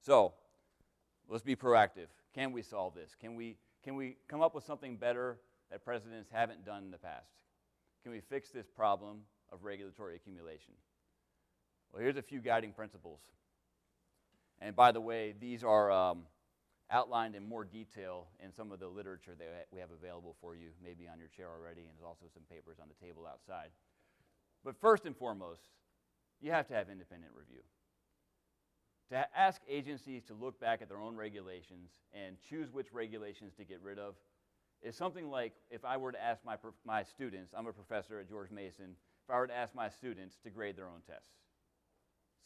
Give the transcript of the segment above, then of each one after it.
So let's be proactive. Can we solve this? Can we come up with something better that presidents haven't done in the past? Can we fix this problem of regulatory accumulation? Well, here's a few guiding principles. And by the way, these are outlined in more detail in some of the literature that we have available for you, maybe on your chair already, and there's also some papers on the table outside. But first and foremost, you have to have independent review. To ask agencies to look back at their own regulations and choose which regulations to get rid of is something like if I were to ask my students, I'm a professor at George Mason, if I were to ask my students to grade their own tests.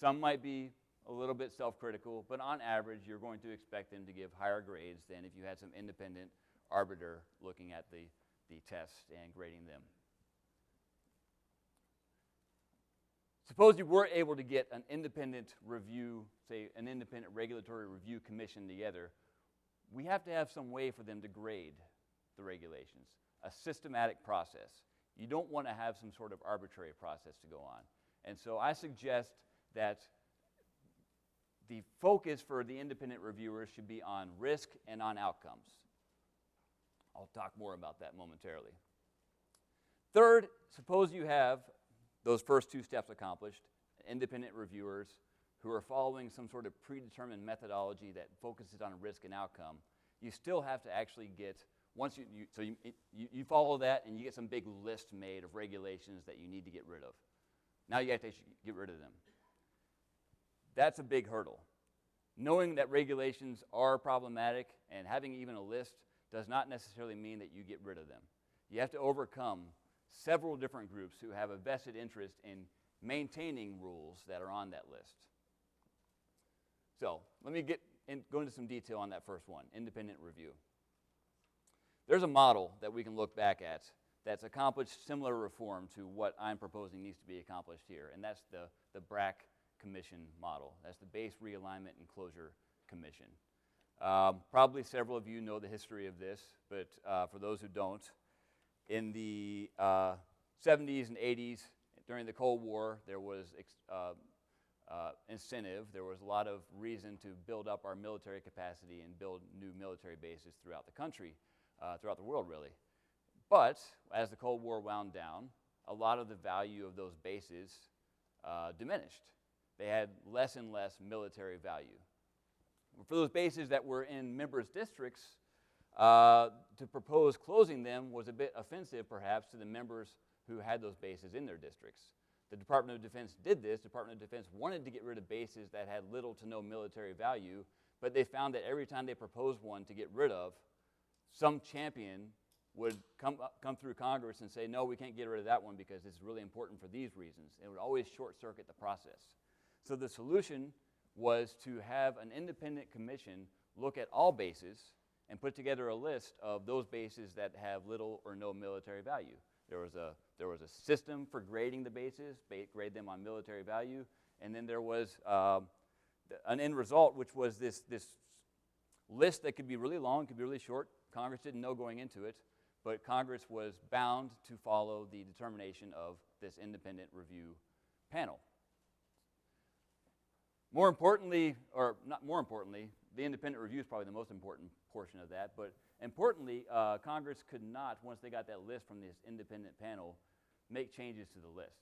Some might be a little bit self-critical, but on average, you're going to expect them to give higher grades than if you had some independent arbiter looking at the tests and grading them. Suppose you were able to get an independent review, say an independent regulatory review commission together. We have to have some way for them to grade the regulations, a systematic process. You don't want to have some sort of arbitrary process to go on. And so I suggest that the focus for the independent reviewers should be on risk and on outcomes. I'll talk more about that momentarily. Third, suppose you have those first two steps accomplished, independent reviewers who are following some sort of predetermined methodology that focuses on risk and outcome. You still have to actually get, once you follow that and you get some big list made of regulations that you need to get rid of. Now you have to get rid of them. That's a big hurdle. Knowing that regulations are problematic and having even a list does not necessarily mean that you get rid of them. You have to overcome several different groups who have a vested interest in maintaining rules that are on that list. So let me go into some detail on that first one, independent review. There's a model that we can look back at that's accomplished similar reform to what I'm proposing needs to be accomplished here, and that's the BRAC Commission model. That's the Base Realignment and Closure Commission. Probably several of you know the history of this, but for those who don't, in the 70s and 80s, during the Cold War, there was incentive. There was a lot of reason to build up our military capacity and build new military bases throughout the country, throughout the world, really. But as the Cold War wound down, a lot of the value of those bases diminished. They had less and less military value. For those bases that were in members' districts, to propose closing them was a bit offensive, perhaps, to the members who had those bases in their districts. The Department of Defense did this. The Department of Defense wanted to get rid of bases that had little to no military value, but they found that every time they proposed one to get rid of, some champion would come through Congress and say, no, we can't get rid of that one because it's really important for these reasons. It would always short-circuit the process. So the solution was to have an independent commission look at all bases and put together a list of those bases that have little or no military value. There was a system for grading the bases, grade them on military value, and then there was an end result, which was this list that could be really long, could be really short. Congress didn't know going into it, but Congress was bound to follow the determination of this independent review panel. More importantly, or not more importantly, the independent review is probably the most important portion of that, but importantly, Congress could not, once they got that list from this independent panel, make changes to the list.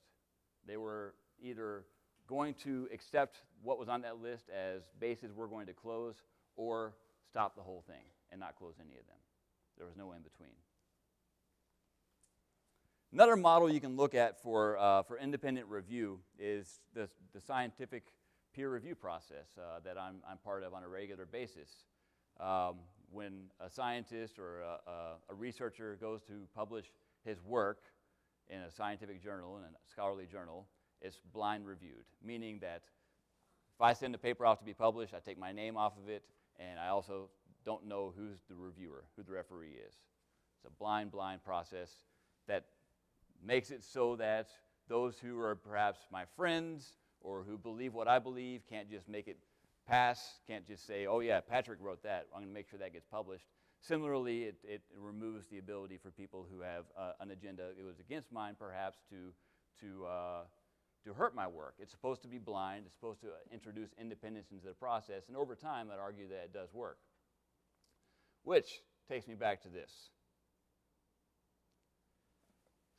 They were either going to accept what was on that list as bases we're going to close or stop the whole thing and not close any of them. There was no in between. Another model you can look at for independent review is the scientific peer review process that I'm part of on a regular basis. When a scientist or a researcher goes to publish his work in a scientific journal, in a scholarly journal, it's blind reviewed, meaning that if I send a paper off to be published, I take my name off of it, and I also don't know who's the reviewer, who the referee is. It's a blind process that makes it so that those who are perhaps my friends or who believe what I believe can't just make it pass, can't just say, oh yeah, Patrick wrote that, I'm going to make sure that gets published. Similarly, it removes the ability for people who have an agenda it was against mine, perhaps, to to hurt my work. It's supposed to be blind. It's supposed to introduce independence into the process. And over time, I'd argue that it does work. Which takes me back to this.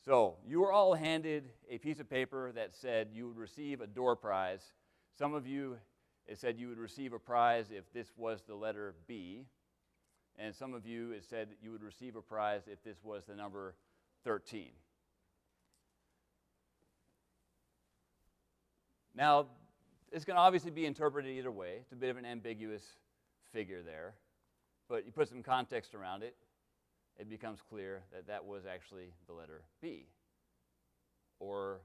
So you were all handed a piece of paper that said you would receive a door prize. Some of you, it said you would receive a prize if this was the letter B. And some of you, it said that you would receive a prize if this was the number 13. Now, this can obviously be interpreted either way. It's a bit of an ambiguous figure there. But you put some context around it, it becomes clear that that was actually the letter B. Or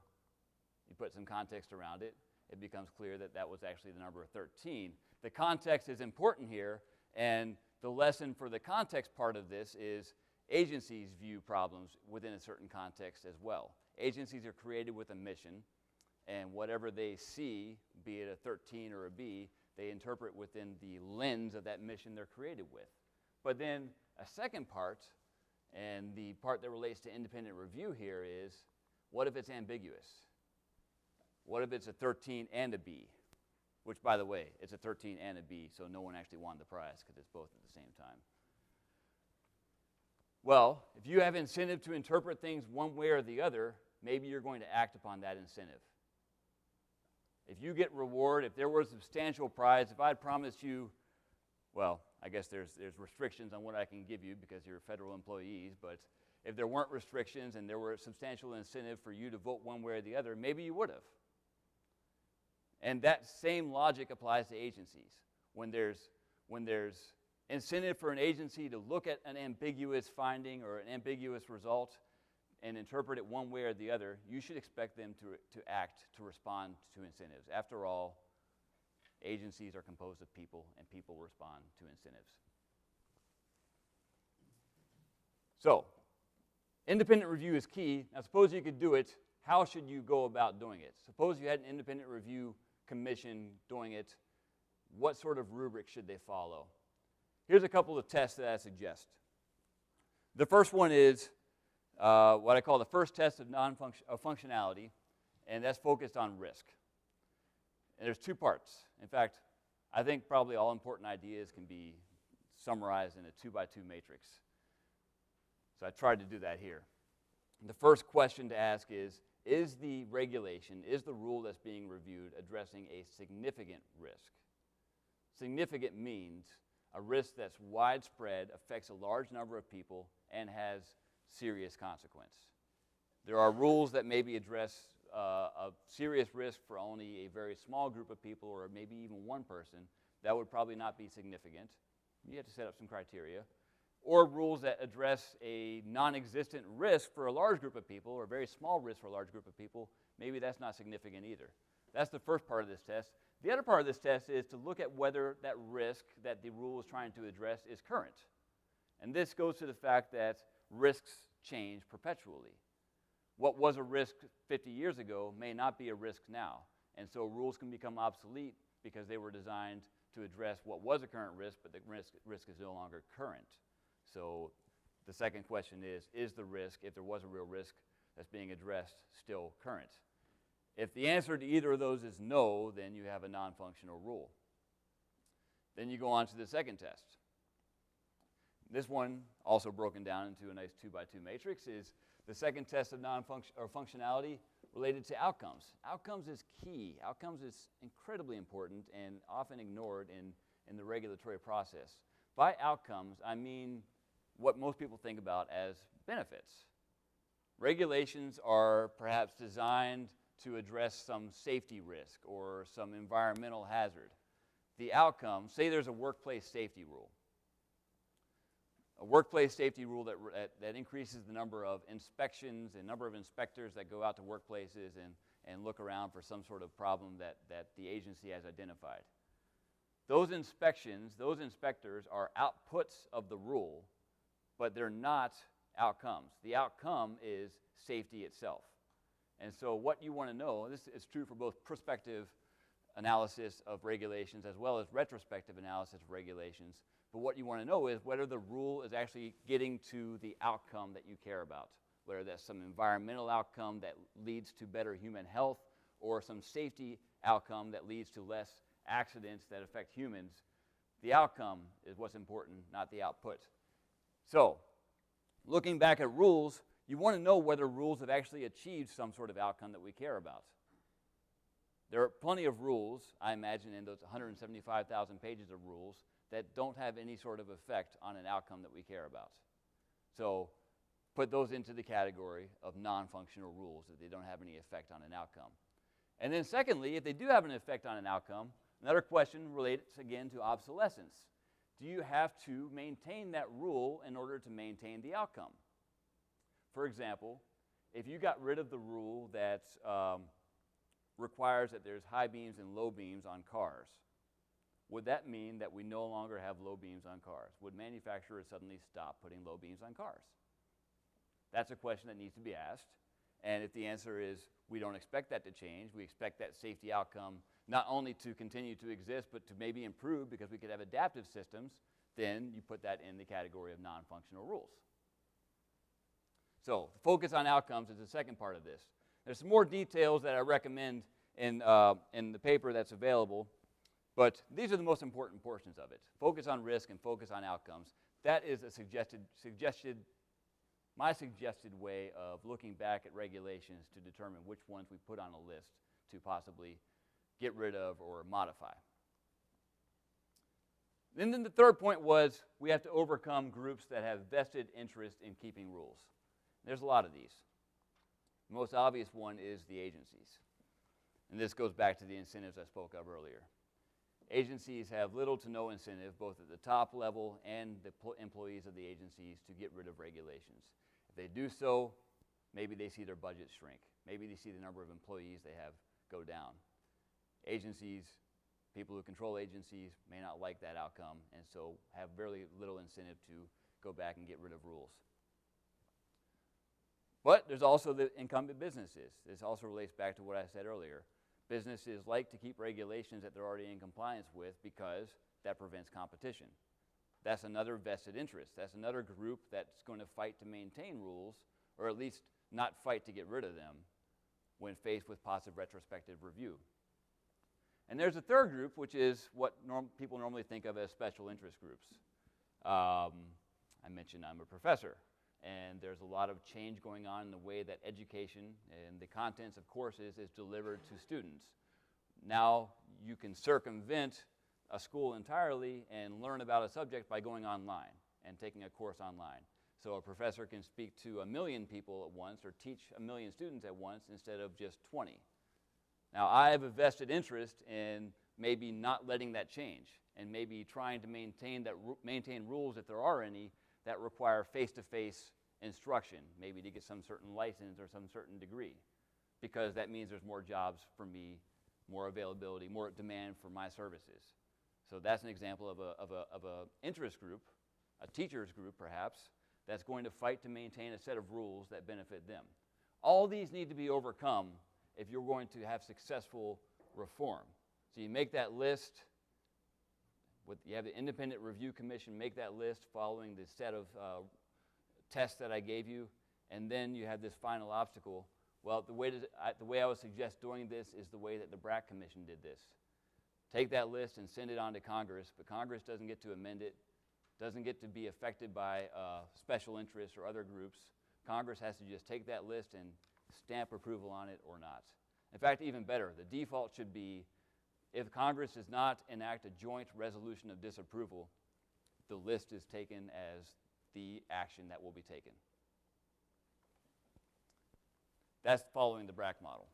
you put some context around it, it becomes clear that that was actually the number 13. The context is important here, and the lesson for the context part of this is agencies view problems within a certain context as well. Agencies are created with a mission, and whatever they see, be it a 13 or a B, they interpret within the lens of that mission they're created with. But then a second part, and the part that relates to independent review here is, what if it's ambiguous? What if it's a 13 and a B? Which, by the way, it's a 13 and a B, so no one actually won the prize because it's both at the same time. Well, if you have incentive to interpret things one way or the other, maybe you're going to act upon that incentive. If you get reward, if there was a substantial prize, if I'd promised you, well, I guess there's restrictions on what I can give you because you're federal employees, but if there weren't restrictions and there were a substantial incentive for you to vote one way or the other, maybe you would have. And that same logic applies to agencies. When there's incentive for an agency to look at an ambiguous finding or an ambiguous result and interpret it one way or the other, you should expect them to act, to respond to incentives. After all, agencies are composed of people, and people respond to incentives. So, independent review is key. Now, suppose you could do it. How should you go about doing it? Suppose you had an independent review commission doing it. What sort of rubric should they follow? Here's a couple of tests that I suggest. The first one is what I call the first test of functionality, and that's focused on risk. And there's two parts. In fact, I think probably all important ideas can be summarized in a 2x2 matrix. So I tried to do that here. The first question to ask is the regulation, is the rule that's being reviewed addressing a significant risk? Significant means a risk that's widespread, affects a large number of people, and has serious consequence. There are rules that maybe address a serious risk for only a very small group of people or maybe even one person. That would probably not be significant. You have to set up some criteria. Or rules that address a non-existent risk for a large group of people or a very small risk for a large group of people, maybe that's not significant either. That's the first part of this test. The other part of this test is to look at whether that risk that the rule is trying to address is current. And this goes to the fact that risks change perpetually. What was a risk 50 years ago may not be a risk now. And so rules can become obsolete because they were designed to address what was a current risk, but the risk is no longer current. So the second question is the risk, if there was a real risk that's being addressed, still current? If the answer to either of those is no, then you have a non-functional rule. Then you go on to the second test. This one, also broken down into a nice 2x2 matrix, is the second test of functionality related to outcomes. Outcomes is key. Outcomes is incredibly important and often ignored in the regulatory process. By outcomes, I mean what most people think about as benefits. Regulations are perhaps designed to address some safety risk or some environmental hazard. The outcome, say there's a workplace safety rule. A workplace safety rule that increases the number of inspections and number of inspectors that go out to workplaces and look around for some sort of problem that the agency has identified. Those inspections, those inspectors are outputs of the rule, but they're not outcomes. The outcome is safety itself. And so what you want to know, this is true for both prospective analysis of regulations as well as retrospective analysis of regulations, but what you want to know is whether the rule is actually getting to the outcome that you care about, whether that's some environmental outcome that leads to better human health, or some safety outcome that leads to less accidents that affect humans, the outcome is what's important, not the output. So, looking back at rules, you want to know whether rules have actually achieved some sort of outcome that we care about. There are plenty of rules, I imagine, in those 175,000 pages of rules that don't have any sort of effect on an outcome that we care about. So, put those into the category of non-functional rules, that they don't have any effect on an outcome. And then secondly, if they do have an effect on an outcome, another question relates again to obsolescence. Do you have to maintain that rule in order to maintain the outcome? For example, if you got rid of the rule that requires that there's high beams and low beams on cars, would that mean that we no longer have low beams on cars? Would manufacturers suddenly stop putting low beams on cars? That's a question that needs to be asked. And if the answer is we don't expect that to change, we expect that safety outcome not only to continue to exist, but to maybe improve because we could have adaptive systems, then you put that in the category of non-functional rules. So, focus on outcomes is the second part of this. There's some more details that I recommend in the paper that's available, but these are the most important portions of it. Focus on risk and focus on outcomes. That is a my suggested way of looking back at regulations to determine which ones we put on a list to possibly get rid of or modify. And then the third point was we have to overcome groups that have vested interest in keeping rules. There's a lot of these. The most obvious one is the agencies. And this goes back to the incentives I spoke of earlier. Agencies have little to no incentive, both at the top level and the employees of the agencies, to get rid of regulations. If they do so, maybe they see their budget shrink. Maybe they see the number of employees they have go down. Agencies, people who control agencies, may not like that outcome, and so have very little incentive to go back and get rid of rules. But there's also the incumbent businesses. This also relates back to what I said earlier. Businesses like to keep regulations that they're already in compliance with because that prevents competition. That's another vested interest. That's another group that's going to fight to maintain rules, or at least not fight to get rid of them when faced with positive retrospective review. And there's a third group, which is what people normally think of as special interest groups. I mentioned I'm a professor, and there's a lot of change going on in the way that education and the contents of courses is delivered to students. Now you can circumvent a school entirely and learn about a subject by going online and taking a course online. So a professor can speak to 1 million people at once or teach 1 million students at once instead of just 20. Now I have a vested interest in maybe not letting that change and maybe trying to maintain rules, if there are any, that require face-to-face instruction, maybe to get some certain license or some certain degree, because that means there's more jobs for me, more availability, more demand for my services. So that's an example of a interest group, a teacher's group perhaps, that's going to fight to maintain a set of rules that benefit them. All these need to be overcome if you're going to have successful reform. So you make that list, you have the Independent Review Commission make that list following the set of tests that I gave you, and then you have this final obstacle. Well, the way I would suggest doing this is the way that the BRAC Commission did this. Take that list and send it on to Congress, but Congress doesn't get to amend it, doesn't get to be affected by special interests or other groups. Congress has to just take that list and stamp approval on it or not. In fact, even better, the default should be if Congress does not enact a joint resolution of disapproval, the list is taken as the action that will be taken. That's following the BRAC model.